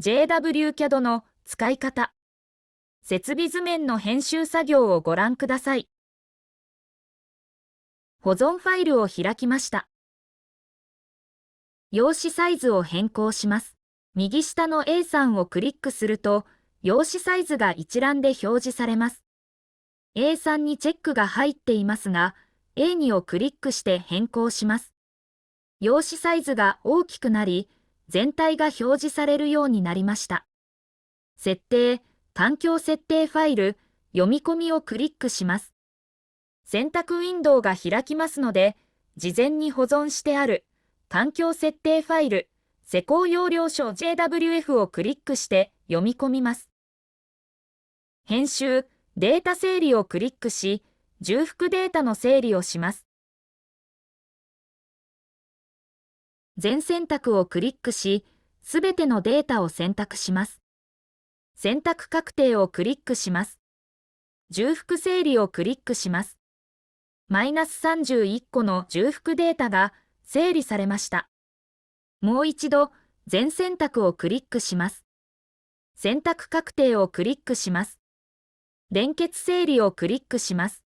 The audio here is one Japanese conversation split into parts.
JW-CAD の使い方。設備図面の編集作業をご覧ください。保存ファイルを開きました。用紙サイズを変更します。右下の A3 をクリックすると、用紙サイズが一覧で表示されます。A3 にチェックが入っていますが、A2 をクリックして変更します。用紙サイズが大きくなり、全体が表示されるようになりました。設定、環境設定ファイル、読み込みをクリックします。選択ウィンドウが開きますので、事前に保存してある環境設定ファイル、施工要領書 JWF をクリックして読み込みます。編集、データ整理をクリックし、重複データの整理をします。全選択をクリックし、すべてのデータを選択します。選択確定をクリックします。重複整理をクリックします。-31個の重複データが整理されました。もう一度、全選択をクリックします。選択確定をクリックします。連結整理をクリックします。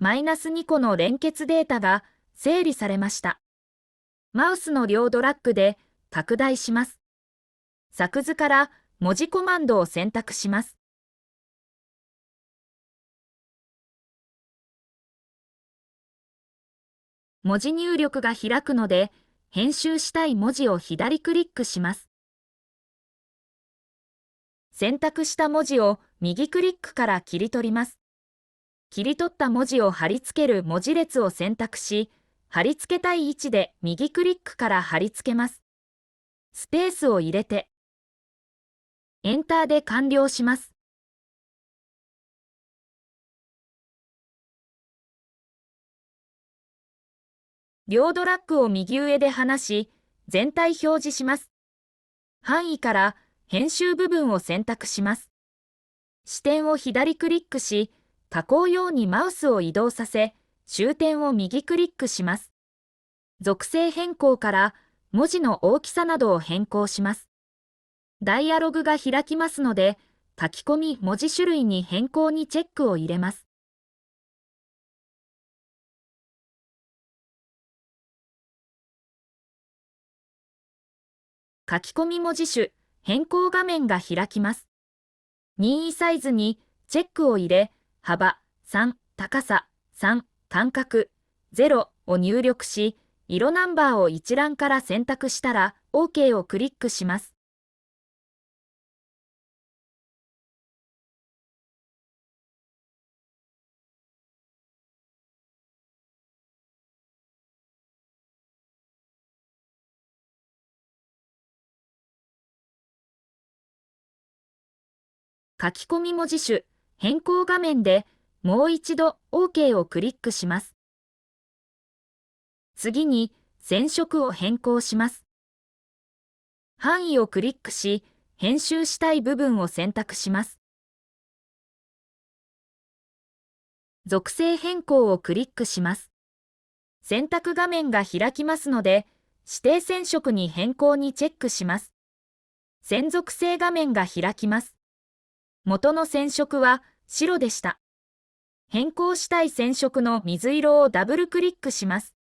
-2個の連結データが整理されました。マウスの両ドラッグで拡大します。作図から文字コマンドを選択します。文字入力が開くので、編集したい文字を左クリックします。選択した文字を右クリックから切り取ります。切り取った文字を貼り付ける文字列を選択し、貼り付けたい位置で右クリックから貼り付けます。スペースを入れて、エンターで完了します。両ドラッグを右上で離し、全体表示します。範囲から編集部分を選択します。視点を左クリックし、囲うようにマウスを移動させ、終点を右クリックします。属性変更から文字の大きさなどを変更します。ダイアログが開きますので、書き込み文字種類に変更にチェックを入れます。書き込み文字種変更画面が開きます。任意サイズにチェックを入れ、幅3、高さ3、間隔0を入力し、色ナンバーを一覧から選択したら OK をクリックします。書き込み文字種変更画面でもう一度 OK をクリックします。次に染色を変更します。範囲をクリックし、編集したい部分を選択します。属性変更をクリックします。選択画面が開きますので、指定染色に変更にチェックします。染属性画面が開きます。元の染色は白でした。変更したい染色の水色をダブルクリックします。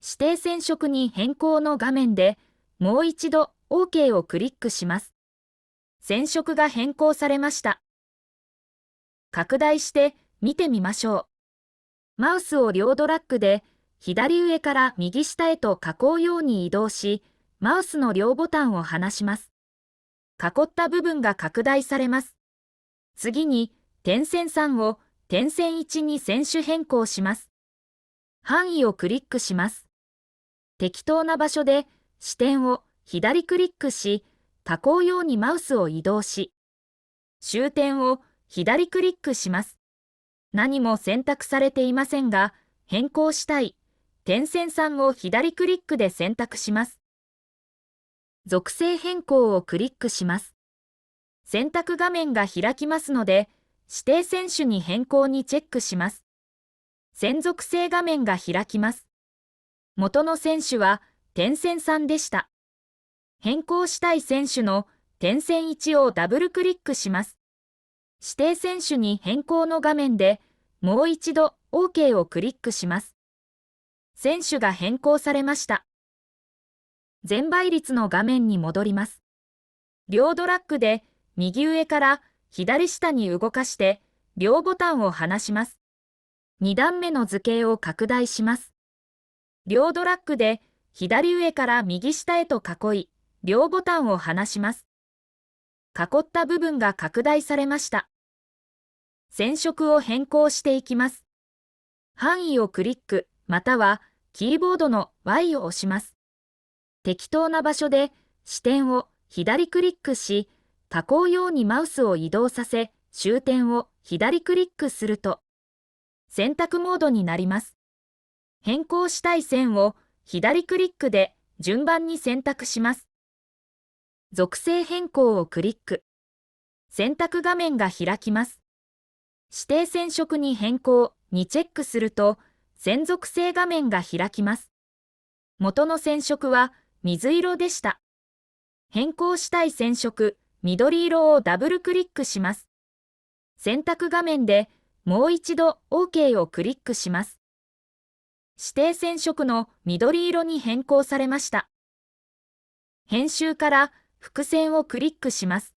指定染色に変更の画面でもう一度 OK をクリックします。染色が変更されました。拡大して見てみましょう。マウスを両ドラッグで左上から右下へと囲うように移動し、マウスの両ボタンを離します。囲った部分が拡大されます。次に点線3を点線1に選手変更します。範囲をクリックします。適当な場所で視点を左クリックし、囲うようにマウスを移動し、終点を左クリックします。何も選択されていませんが、変更したい点線3を左クリックで選択します。属性変更をクリックします。選択画面が開きますので、指定選手に変更にチェックします。専属性画面が開きます。元の選手は点線3でした。変更したい選手の点線位置をダブルクリックします。指定選手に変更の画面でもう一度 OK をクリックします。選手が変更されました。全倍率の画面に戻ります。両ドラッグで右上から左下に動かして両ボタンを離します。2段目の図形を拡大します。両ドラッグで左上から右下へと囲い、両ボタンを離します。囲った部分が拡大されました。染色を変更していきます。範囲をクリック、またはキーボードの Y を押します。適当な場所で視点を左クリックし、囲うようにマウスを移動させ、終点を左クリックすると、選択モードになります。変更したい線を左クリックで順番に選択します。属性変更をクリック。選択画面が開きます。指定染色に変更にチェックすると、線属性画面が開きます。元の染色は水色でした。変更したい染色、緑色をダブルクリックします。選択画面でもう一度 OK をクリックします。指定染色の緑色に変更されました。編集から複線をクリックします。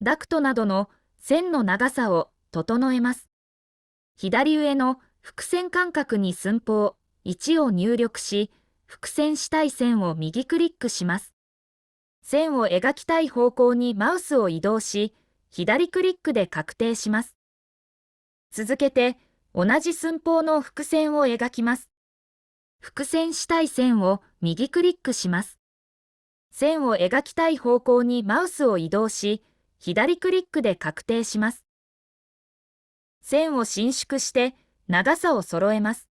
ダクトなどの線の長さを整えます。左上の複線間隔に寸法1を入力し、複線したい線を右クリックします。線を描きたい方向にマウスを移動し、左クリックで確定します。続けて、同じ寸法の複線を描きます。複線したい線を右クリックします。線を描きたい方向にマウスを移動し、左クリックで確定します。線を伸縮して長さを揃えます。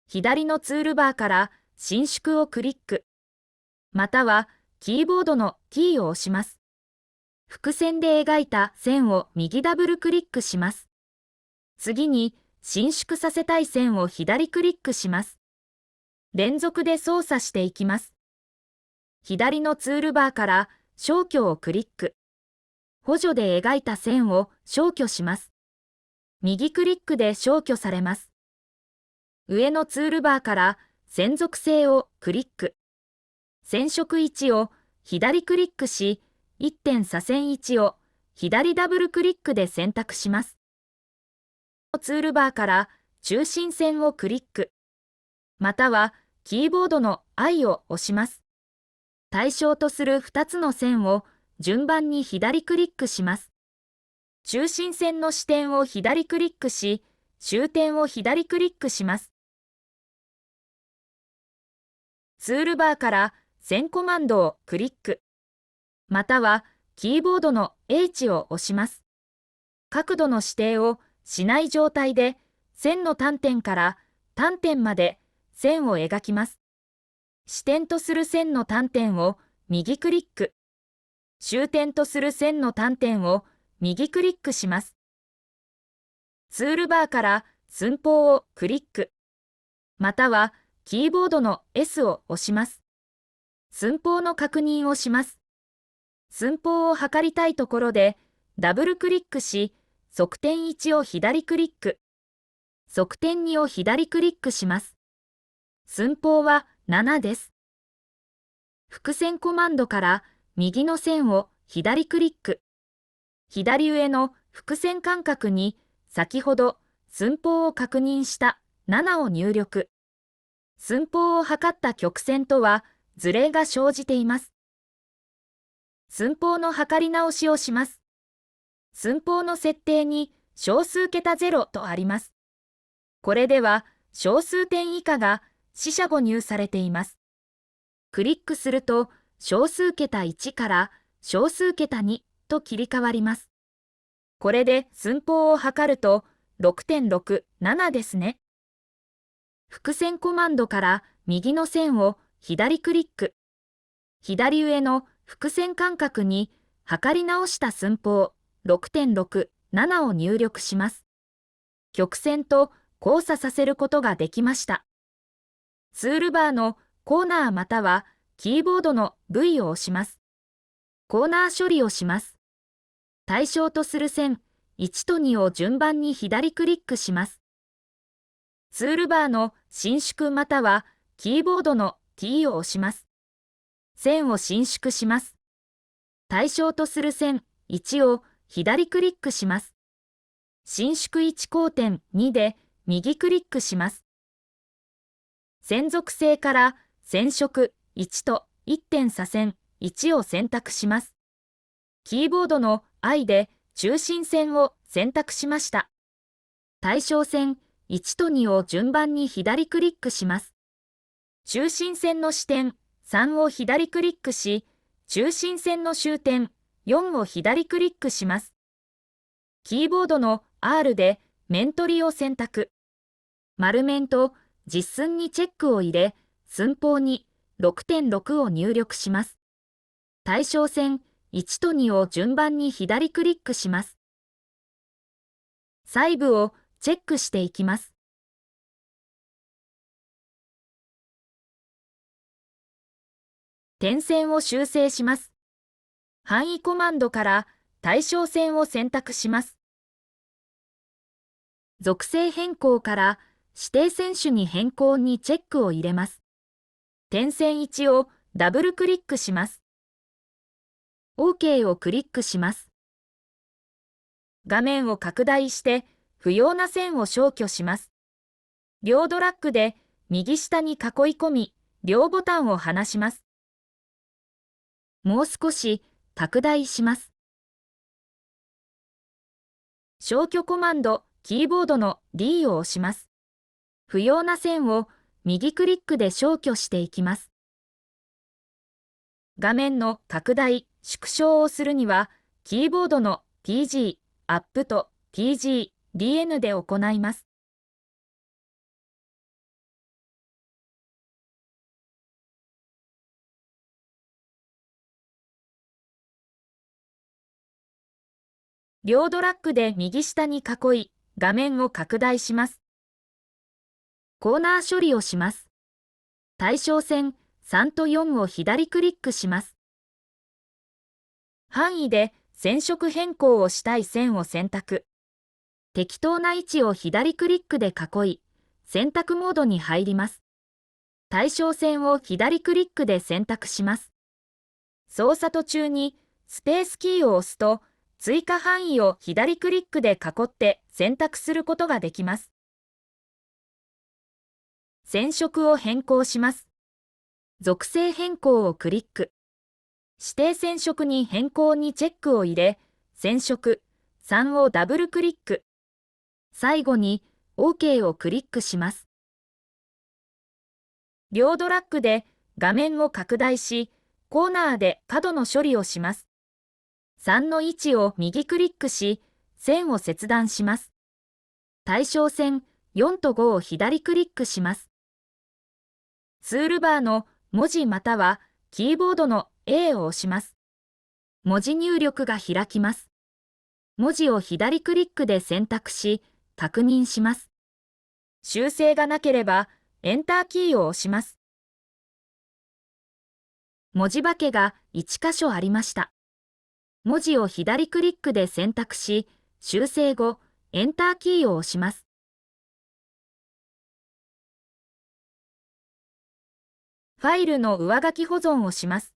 左のツールバーから伸縮をクリック。またはキーボードの T を押します。複線で描いた線を右ダブルクリックします。次に伸縮させたい線を左クリックします。連続で操作していきます。左のツールバーから消去をクリック。補助で描いた線を消去します。右クリックで消去されます。上のツールバーから線属性をクリック。染色位置を左クリックし、1点左線位置を左ダブルクリックで選択します。ツールバーから中心線をクリック。またはキーボードの I を押します。対象とする2つの線を順番に左クリックします。中心線の視点を左クリックし、終点を左クリックします。ツールバーから線コマンドをクリック。またはキーボードの H を押します。角度の指定をしない状態で線の端点から端点まで線を描きます。支点とする線の端点を右クリック。終点とする線の端点を右クリックします。ツールバーから寸法をクリック。またはキーボードの S を押します。寸法の確認をします。寸法を測りたいところでダブルクリックし、測点1を左クリック。測点2を左クリックします。寸法は7です。複線コマンドから右の線を左クリック。左上の複線間隔に先ほど寸法を確認した7を入力。寸法を測った曲線とはズレが生じています。寸法の測り直しをします。寸法の設定に小数桁0とあります。これでは小数点以下が四捨五入されています。クリックすると小数桁1から小数桁2と切り替わります。これで寸法を測ると 6.67 ですね。複線コマンドから右の線を左クリック。左上の複線間隔に測り直した寸法 6.67 を入力します。曲線と交差させることができました。ツールバーのコーナーまたはキーボードの V を押します。コーナー処理をします。対象とする線1と2を順番に左クリックします。ツールバーの伸縮またはキーボードの T を押します。線を伸縮します。対象とする線1を左クリックします。伸縮1交点2で右クリックします。線属性から線色1と1点差線1を選択します。キーボードの I で中心線を選択しました。対象線1と2を順番に左クリックします。中心線の支点3を左クリックし、中心線の終点4を左クリックします。キーボードの R で面取りを選択。丸面と実寸にチェックを入れ、寸法に 6.6 を入力します。対象線1と2を順番に左クリックします。細部をチェックしていきます。点線を修正します。範囲コマンドから対象線を選択します。属性変更から指定選手に変更にチェックを入れます。点線1をダブルクリックします。OK をクリックします。画面を拡大して不要な線を消去します。両ドラッグで右下に囲い込み、両ボタンを離します。もう少し拡大します。消去コマンド、キーボードの D を押します。不要な線を右クリックで消去していきます。画面の拡大、縮小をするには、キーボードの TG、アップと TG、DN で行います。両ドラッグで右下に囲い、画面を拡大します。コーナー処理をします。対象線3と4を左クリックします。範囲で線色変更をしたい線を選択。適当な位置を左クリックで囲い、選択モードに入ります。対象線を左クリックで選択します。操作途中にスペースキーを押すと、追加範囲を左クリックで囲って選択することができます。線色を変更します。属性変更をクリック。指定線色に変更にチェックを入れ、線色3をダブルクリック。最後に OK をクリックします。両ドラッグで画面を拡大し、コーナーで角の処理をします。3の位置を右クリックし、線を切断します。対象線4と5を左クリックします。ツールバーの文字またはキーボードの A を押します。文字入力が開きます。文字を左クリックで選択し、確認します。修正がなければ、エンターキーを押します。文字化けが1箇所ありました。文字を左クリックで選択し、修正後、エンターキーを押します。ファイルの上書き保存をします。